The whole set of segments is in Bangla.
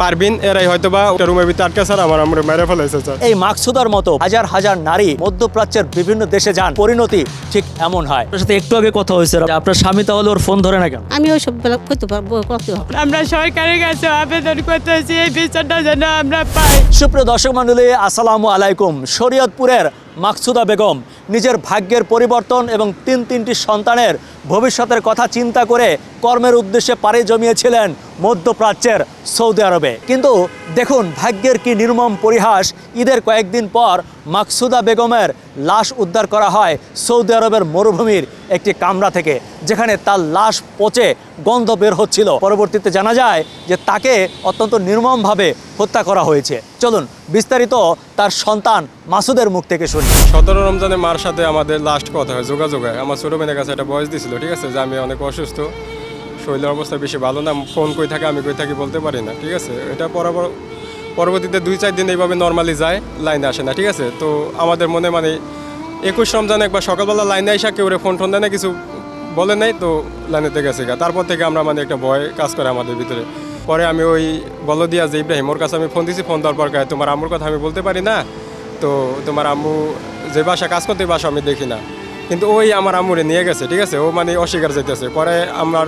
পারবিন এরাই হয়তোবা রুমের ভিতরে আটকে স্যার আমার আমরা মেরে ফেলাইছে স্যার। এই মাকসুদার মতো হাজার হাজার নারী মধ্যপ্রাচ্যের বিভিন্ন দেশে যান, পরিণতি ঠিক এমন হয়। আপনার সাথে একটু আগে কথা হয়েছে, আপনার স্বামী তাহলে ওর ফোন ধরে না কেন? আমি ওইসব করতে পারবো, করতে হবে। আমরা সরকারের কাছে আবেদন করতেছি এই বিচারটা যেন আমরা পাই। সুপ্রিয় দর্শক মণ্ডলী, আসসালামু আলাইকুম। শরীয়তপুরের মাকসুদা বেগম নিজের ভাগ্যের পরিবর্তন এবং তিনটি সন্তানের ভবিষ্যতের কথা চিন্তা করে কর্মের উদ্দেশ্যে পাড়ি জমিয়েছিলেন মধ্যপ্রাচ্যের সৌদি আরবে। কিন্তু দেখুন ভাগ্যের কি নির্মম পরিহাস, ঈদের কয়েকদিন পর মাকসুদা বেগমের লাশ উদ্ধার করা হয় সৌদি আরবের মরুভূমির একটি কামরা থেকে, যেখানে তার লাশ পচে গন্ধ বের হচ্ছিল। পরবর্তীতে জানা যায় যে তাকে অত্যন্ত নির্মমভাবে হত্যা করা হয়েছে। চলুন বিস্তারিত তার সন্তান মাসুদের মুখ থেকে শুনি। 17 রমজানে মার সাথে আমাদের লাস্ট কথা হয়, যোগাযোগ হয়। আমার ছোটো মেয়ের কাছে একটা বয়স দিয়েছিল, ঠিক আছে, যে আমি অনেক অসুস্থ, শরীরের অবস্থা বেশি ভালো না, ফোন কই থাকে আমি কই থাকি বলতে পারি না, ঠিক আছে। এটা পরবর্তীতে 2-4 দিন এইভাবে নর্মালি যায়, লাইনে আসে না, ঠিক আছে। তো আমাদের মনে 21 রমজানে একবার সকালবেলা লাইনে আসা কেউ ফোন টোন দেয় না, কিছু বলে নাই, তো লাইনেতে গেছে গা। তারপর থেকে আমরা একটা ভয় কাজ করে আমাদের ভিতরে। পরে আমি ওই বলো দিয়া যে ইব্রাহিম, ওর কাছে আমি ফোন দিয়েছি, ফোন দেওয়ার পর তোমার আম্মুর কথা আমি বলতে পারি না, তো তোমার আম্মু যে বাসা কাজ করতে বাসা আমি দেখি না, কিন্তু ওই আমার আম্মুরে নিয়ে গেছে, ঠিক আছে। ও অস্বীকার যেতেছে। পরে আমার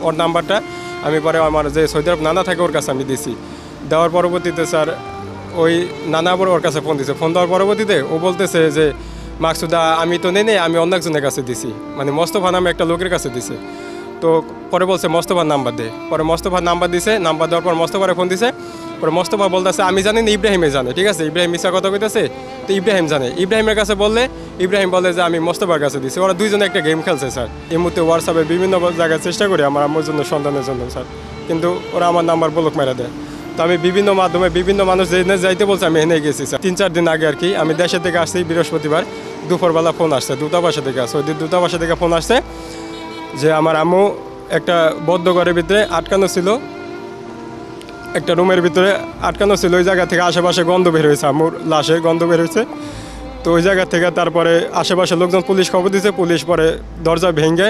ওর নাম্বারটা আমি পরে আমার যে সৌদি আরব নানা থাকে ওর কাছে আমি দিছি। দেওয়ার পরবর্তীতে স্যার ওই নানা আবার ওর কাছে ফোন দিছে। ফোন দেওয়ার পরবর্তীতে ও বলতেছে যে মাকসুদা আমি তো নেই, আমি অন্য একজনের কাছে দিছি, মোস্তফা নামে একটা লোকের কাছে দিছে। তো পরে বলছে মোস্তফার নাম্বার দে। পরে মোস্তফার নাম্বার দিছে। নাম্বার দেওয়ার পর মোস্তফারে ফোন দিছে। পরে মোস্তফা বলতেছে আমি জানি না, ইব্রাহিমে জানে, ঠিক আছে। ইব্রাহিম মিশা কথা কইতেছে, তো ইব্রাহিম জানে। ইব্রাহিমের কাছে বললে ইব্রাহিম বলে যে আমি মোস্তফার কাছে দিছি। ওরা দুইজনে একটা গেম খেলছে স্যার। এই মুহূর্তে হোয়াটসঅ্যাপে বিভিন্ন জায়গায় চেষ্টা করি আমার আম্মুর জন্য, সন্তানের জন্য স্যার, কিন্তু ওরা আমার নাম্বার ব্লক মেরে দেয়। তো আমি বিভিন্ন মাধ্যমে বিভিন্ন মানুষ যেখানে যাইতে বলছে আমি এনে গেছি স্যার। 3-4 দিন আগে আর কি আমি দেশে থেকে আসছি, বৃহস্পতিবার দুপুরবেলা ফোন আসছে দূতাবাসা থেকে, সৌদি দূতাবাসা থেকে ফোন আসছে যে আমার আম্মু একটা বদ্ধ ঘরের ভিতরে আটকানো ছিল, একটা রুমের ভিতরে আটকানো ছিল। ওই জায়গা থেকে আশেপাশে গন্ধ বের হয়েছে, আম্মুর লাশে গন্ধ বের হয়েছে। তো ওই জায়গা থেকে তারপরে আশেপাশে লোকজন পুলিশ খবর দিয়েছে। পুলিশ পরে দরজা ভেঙে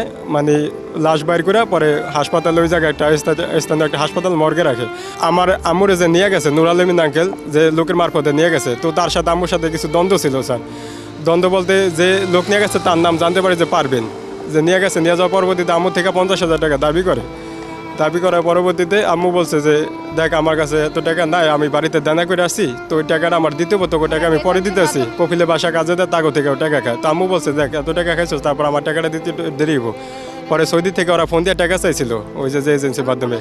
লাশ বাইর করে পরে হাসপাতালে ওই জায়গায় একটা স্থানীয় একটা হাসপাতাল মর্গে রাখে। আমার আম্মুরে যে নিয়ে গেছে নুর আলমিন আঙ্কেল, যে লোকের মারফতে নিয়ে গেছে, তো তার সাথে আম্মুর সাথে কিছু দ্বন্দ্ব ছিল স্যার। দ্বন্দ্ব বলতে যে লোক নিয়ে গেছে তার নাম জানতে পারি যে পারবেন, যে নিয়ে গেছে। নিয়ে যাওয়ার পরবর্তীতে আম্মু থেকে 50,000 টাকা দাবি করার পরবর্তীতে আম্মু বলছে যে দেখ আমার কাছে এত টাকা নাই, আমি বাড়িতে দানা করে আসছি, তো ওই টাকাটা আমার দিতে হতো, ওই টাকা আমি পরে দিতে আসি, কপিলে বাসা কাজে দেয় তাগো থেকে টাকা খায়। তো আম্মু বলছে দেখ এত টাকা খাইছো, তারপর আমার টাকাটা দিতে দেরি হবো। পরে সৌদি থেকে ওরা ফোন দিয়ে টাকা চাইছিল ওই যে এজেন্সির মাধ্যমে।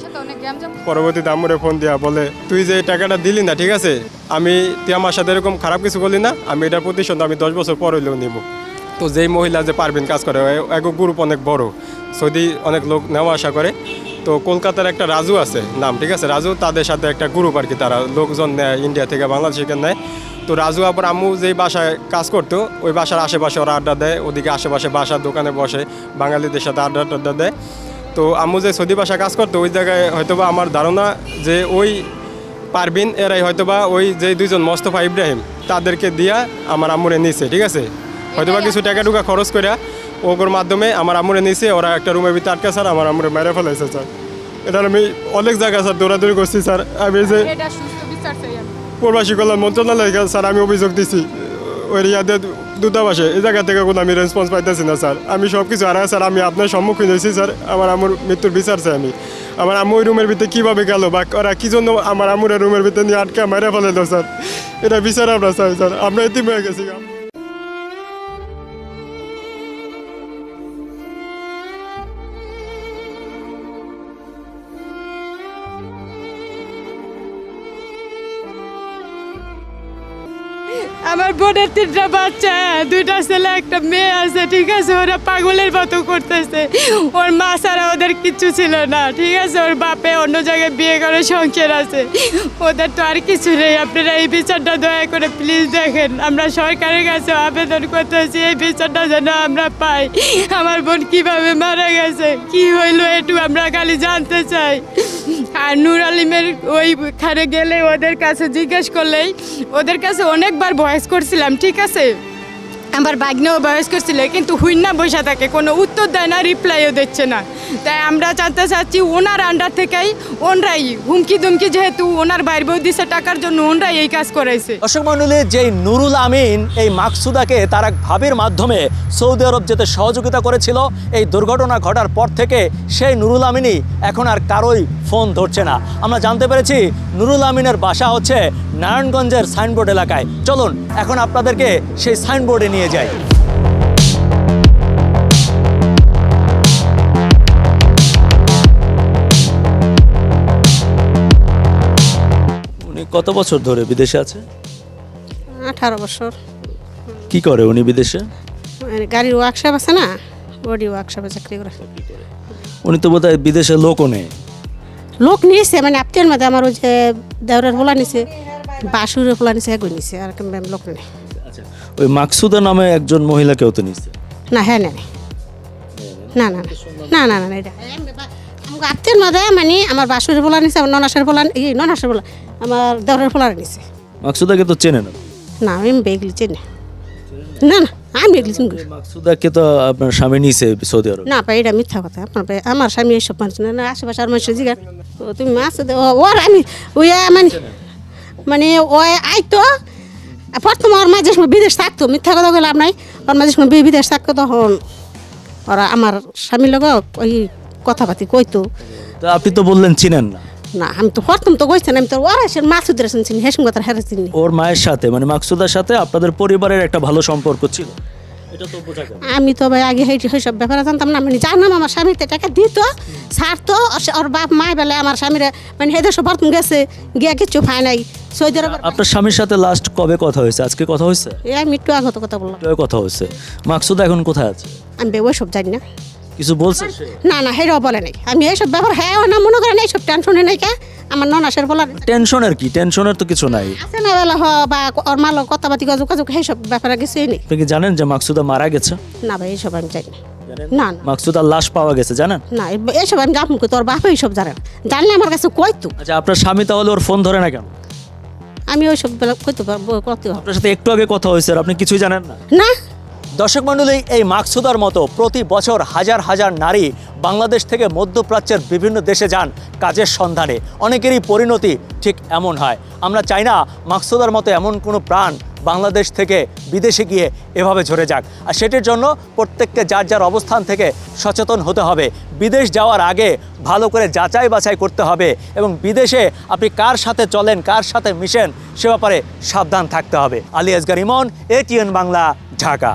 পরবর্তীতে আম্মুরে ফোন দিয়া বলে তুই যে টাকাটা দিলি না, ঠিক আছে, তুই আমার সাথে এরকম খারাপ কিছু করলি না, আমি এটার প্রতিশোধ আমি 10 বছর পর হইলেও নিব। তো যেই মহিলা যে পারবেন কাজ করে, এক গ্রুপ অনেক বড়, সৌদি অনেক লোক নেওয়া আসা করে। তো কলকাতার একটা রাজু আছে নাম, ঠিক আছে, রাজু, তাদের সাথে একটা গ্রুপ আর কি, তারা লোকজন নেয় ইন্ডিয়া থেকে বাংলাদেশে নেয়। তো রাজু আবার আম্মু যেই বাসায় কাজ করতো ওই বাসার আশেপাশে ওরা আড্ডা দেয়, ওদিকে আশেপাশে বাসার দোকানে বসে বাঙালিদের সাথে আড্ডা দেয়। তো আম্মু যে সৌদি বাসায় কাজ করতো ওই জায়গায় হয়তোবা আমার ধারণা যে ওই পারবিন এরাই হয়তোবা ওই যে দুইজন মোস্তফা ইব্রাহিম তাদেরকে দিয়া আমার আম্মুরে নিছে, ঠিক আছে, হয়তোবা কিছু টাকা টুকা খরচ করে ওর মাধ্যমে আমার আম্মুরে নিছে। ওরা একটা রুমের ভিতরে আটকে স্যার আমার আম্মুরে মেরে ফেলাইছে স্যার। এটা আমি অনেক জায়গায় স্যার দৌড়াদৌড়ি করছি স্যার। আমি যে প্রবাসী কল্যাণ মন্ত্রণালয় স্যার আমি অভিযোগ দিছি ওই রিয়াদের দূতাবাসে, এই জায়গা থেকে কোনো আমি রেসপন্স পাইতেছি না স্যার। আমি সব কিছু হারাই স্যার, আমি আপনার সম্মুখীন হয়েছি স্যার। আমার আম্মুর মৃত্যুর বিচার চাই আমি। আমার আম্মু ওই রুমের ভিতরে কীভাবে গেল বা ওরা কী জন্য আমার আম্মুর রুমের ভিতরে নিয়ে আটকে মেরে ফেলাইল স্যার, এটা বিচার আমরা চাই স্যার। আমরা এতিম হয়ে গেছি। আমার বোনের 3টা বাচ্চা, 2টা ছেলে, একটা মেয়ে আছে, ঠিক আছে। ওরা পাগলের মতো করতেছে। ওর মা ছাড়া ওদের কিচ্ছু ছিল না, ঠিক আছে। ওর বাপে অন্য জায়গায় বিয়ে করে সংসার আছে, ওদের তো আর কিছু নেই। আপনারা এই বিচারটা দয়া করে প্লিজ দেখেন। আমরা সরকারের কাছে আবেদন করতেছি এই বিচারটা যেন আমরা পাই। আমার বোন কিভাবে মারা গেছে, কি হইলো, একটু আমরা খালি জানতে চাই। আর নূর আলিমের ওইখানে গেলে ওদের কাছে জিজ্ঞেস করলেই, ওদের কাছে অনেকবার ভয়েস করছিলাম, ঠিক আছে, আমার ভাগ্নেও ভয়েস করছিল, কিন্তু হুইন্না বসা থাকে, কোনো উত্তর দেয় না, রিপ্লাইও দিচ্ছে না। তাই আমরা জানতে চাচ্ছি ওনার আন্ডার থেকেই ওনরাই হুমকি দুমকি, যেহেতু ওনার বাইর বউ দিছে টাকার জন্য, ওনরাই এই কাজ করেছে। দর্শক মণ্ডলী, যেই নুরুল আমিন এই মাকসুদাকে তার এক ভাবির মাধ্যমে সৌদি আরব যেতে সহযোগিতা করেছিল, এই দুর্ঘটনা ঘটার পর থেকে সেই নুরুল আমিনই এখন আর কারোই ফোন ধরছে না। আমরা জানতে পেরেছি নুরুল আমিনের বাসা হচ্ছে নারায়ণগঞ্জের সাইনবোর্ড এলাকায়। চলুন এখন আপনাদেরকে সেই সাইনবোর্ডে নিয়ে যাই। উনি কত বছর ধরে বিদেশে আছে? 18 বছর। কি করে উনি বিদেশে? গাড়ির ওয়ার্কশপ আছে না, বডি ওয়ার্কশপে চাকরি করে। উনি তো বোধহয় বিদেশে লোকও নেই। লোক নিয়েছে মানে আত্মীয়ের মধ্যে, আমার ওই যে দেওরের পোলা নিছে, বাসুরের পোলা নিছে, এগুলো নিছে, আর লোক নেই। আচ্ছা, ওই মাকসুদা নামে একজন মহিলাকেও তো নিচ্ছে? না, হ্যাঁ না না না না না না না, এটা আমার আত্মীয়ের মধ্যে মানে আমার বাসুরের পোলা নিছে, আমার ননাসের পোলা, ননাসের পোলা আমার দেওরের পোলা নিছে। মাকসুদাকে তো চেনে না? না, আমি বেগলি চিনি না, না আমি এগুলি চিনি। মাকসুদাকে তো আপনার স্বামী নিছে সৌদি আরব? না ভাই, এটা মিথ্যা কথা। আমার স্বামী এইসব মানুষ না, আশেপাশে আর মানুষের জিগার তুমি মাছ ওর আমি ওই মানে ওই আইতো প্রথম ওর মাঝে সময় বিদেশ থাকতো, মিথ্যা কথা বললাম নাই, ওর মাঝে সময় বিদেশ থাকতো, তখন ওরা আমার স্বামীর লোক ওই কথাবার্তি কইতো। তো আপনি তো বললেন চিনেন না? না, আমি তো প্রথম তো কইছেন, আমি তো ওরা এসে মাছ উদ্রে শুনছি, হেসম কথা হেরে চিনি। ওর মায়ের সাথে মানে মাকসুদার সাথে আপনাদের পরিবারের একটা ভালো সম্পর্ক ছিল, এটা তো বোঝা গেল। আমি তো ভাই আগে সব ব্যাপারে জানতাম না, মানে জানলাম আমার স্বামীতে টাকা দিত ছাড়তো, ওর বাপ মায় বেলে আমার স্বামীরা মানে হেদের সব প্রথম গেছে গিয়া কিছু পায় নাই সৌদি আরব। আপনার স্বামীর সাথে লাস্ট কবে কথা হয়েছে? আজকে কথা হয়েছে? আমি একটু আগত কথা বললাম। কথা হয়েছে। মাকসুদা এখন কোথায় আছে? আমি ওই সব জানি না। কিছু বলছে সে? না না, হেরাও বলে নাই, আমি এইসব ব্যাপার হ্যাঁ না মনে করেন, এইসব টেনশনে নাই। কে আমার ননাসের বলার টেনশনের কি? টেনশনের তো কিছু নাই। আছে না বেলা বা ওর মালো কথাবার্তি যোগাযোগ এইসব ব্যাপারে কিছুই নেই। আপনি কি জানেন যে মাকসুদা মারা গেছে? না ভাই, এইসব আমি জানি না। না মাকসুদার লাশ পাওয়া গেছে জানেন? না, এইসব আমি জানবো, তোর বাপ এইসব জানে না, জানলে আমার কাছে কইতো। আচ্ছা, আপনার স্বামী তাহলে ওর ফোন ধরে না কেন? আমি ওইসব কইতে পারবো, করতে হবে আপনার সাথে একটু আগে কথা হয়েছে আর আপনি কিছুই জানেন না? না। দর্শক মণ্ডলী, এই মাকসুদার মতো প্রতি বছর হাজার হাজার নারী বাংলাদেশ থেকে মধ্যপ্রাচ্যের বিভিন্ন দেশে যান কাজের সন্ধানে। অনেকেরই পরিণতি ঠিক এমন হয়। আমরা চাই না মাকসুদার মতো এমন কোনো প্রাণ বাংলাদেশ থেকে বিদেশে গিয়ে এভাবে ঝরে যাক। আর সেটির জন্য প্রত্যেককে যার যার অবস্থান থেকে সচেতন হতে হবে। বিদেশ যাওয়ার আগে ভালো করে যাচাই বাছাই করতে হবে এবং বিদেশে আপনি কার সাথে চলেন, কার সাথে মিশেন সে ব্যাপারে সাবধান থাকতে হবে। আলী আসগর ইমন, ATN বাংলা, ঢাকা।